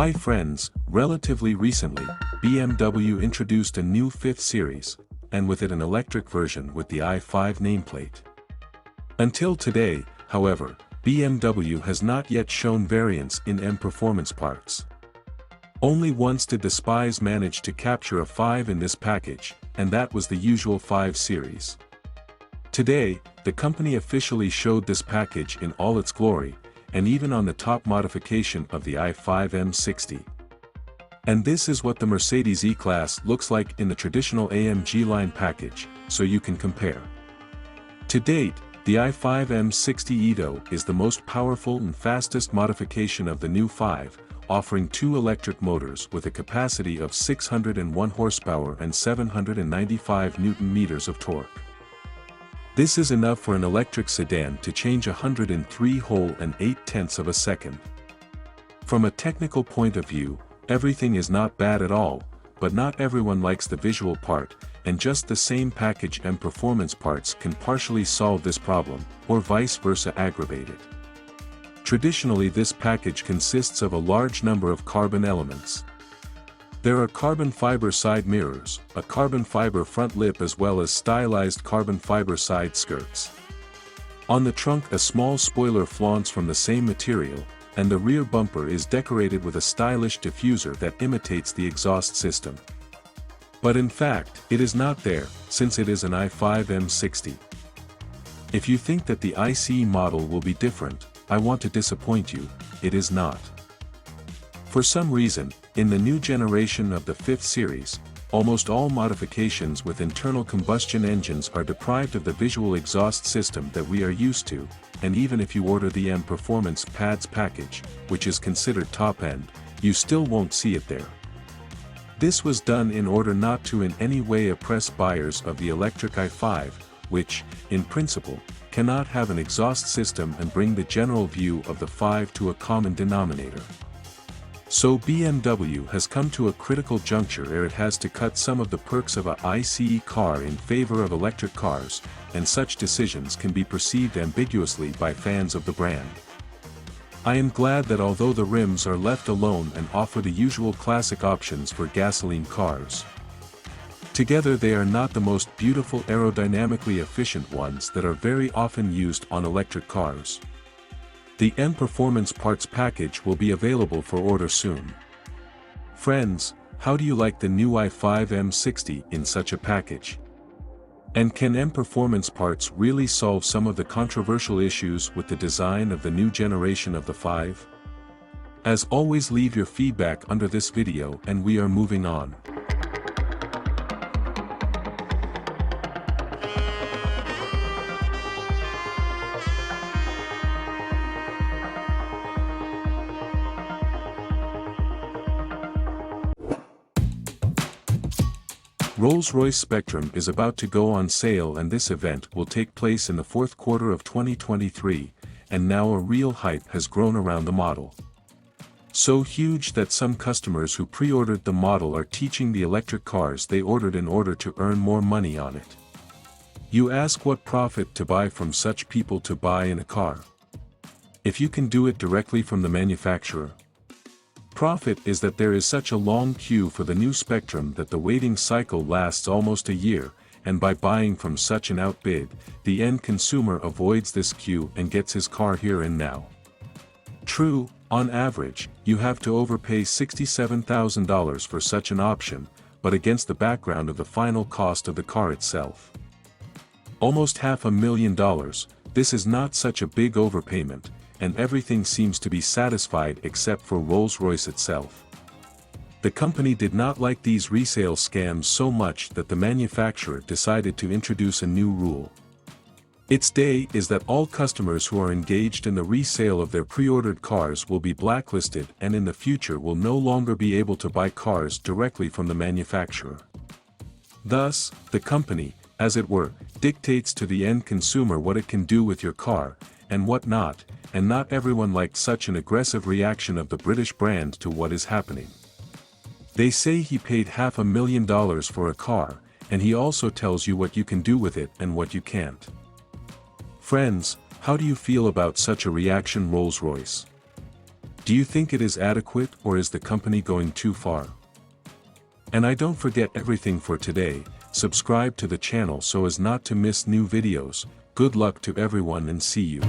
Hi friends, relatively recently, BMW introduced a new 5th series, and with it an electric version with the i5 nameplate. Until today, however, BMW has not yet shown variants in M Performance parts. Only once did the spies manage to capture a 5 in this package, and that was the usual 5 series. Today, the company officially showed this package in all its glory, and even on the top modification of the i5 M60. And this is what the Mercedes E-Class looks like in the traditional AMG Line package, so you can compare. To date, the i5 M60 Edo is the most powerful and fastest modification of the new 5, offering 2 electric motors with a capacity of 601 horsepower and 795 Newton-meters of torque. This is enough for an electric sedan to change 103 whole and 8/10 of a second. From a technical point of view, everything is not bad at all, but not everyone likes the visual part, and just the same package and performance parts can partially solve this problem, or vice versa aggravate it. Traditionally, this package consists of a large number of carbon elements. There are carbon fiber side mirrors, a carbon fiber front lip as well as stylized carbon fiber side skirts. On the trunk a small spoiler flaunts from the same material, and the rear bumper is decorated with a stylish diffuser that imitates the exhaust system. But in fact, it is not there, since it is an i5 M60. If you think that the ICE model will be different, I want to disappoint you, it is not. For some reason, in the new generation of the 5th series, almost all modifications with internal combustion engines are deprived of the visual exhaust system that we are used to, and even if you order the M Performance pads package, which is considered top-end, you still won't see it there. This was done in order not to in any way oppress buyers of the electric i5, which, in principle, cannot have an exhaust system and bring the general view of the 5 to a common denominator. So BMW has come to a critical juncture where it has to cut some of the perks of a ICE car in favor of electric cars, and such decisions can be perceived ambiguously by fans of the brand. I am glad that although the rims are left alone and offer the usual classic options for gasoline cars, together they are not the most beautiful aerodynamically efficient ones that are very often used on electric cars. The M Performance parts package will be available for order soon. Friends, how do you like the new i5 M60 in such a package? And can M Performance parts really solve some of the controversial issues with the design of the new generation of the 5? As always, leave your feedback under this video and we are moving on. Rolls-Royce Spectrum is about to go on sale, and this event will take place in the 4th quarter of 2023, and now a real hype has grown around the model. So huge that some customers who pre-ordered the model are teaching the electric cars they ordered in order to earn more money on it. You ask, what profit to buy from such people to buy in a car? If you can do it directly from the manufacturer. Profit is that there is such a long queue for the new Spectrum that the waiting cycle lasts almost a year, and by buying from such an outbid, the end consumer avoids this queue and gets his car here and now. True, on average, you have to overpay $67,000 for such an option, but against the background of the final cost of the car itself, almost $500,000, this is not such a big overpayment, and everything seems to be satisfied except for Rolls-Royce itself. The company did not like these resale scams so much that the manufacturer decided to introduce a new rule. Its day is that all customers who are engaged in the resale of their pre-ordered cars will be blacklisted and in the future will no longer be able to buy cars directly from the manufacturer. Thus, the company, as it were, dictates to the end consumer what it can do with your car, and what not, and not everyone liked such an aggressive reaction of the British brand to what is happening. They say he paid $500,000 for a car, and he also tells you what you can do with it and what you can't. Friends, how do you feel about such a reaction, Rolls-Royce? Do you think it is adequate or is the company going too far? And don't forget everything for today, subscribe to the channel so as not to miss new videos. Good luck to everyone and see you.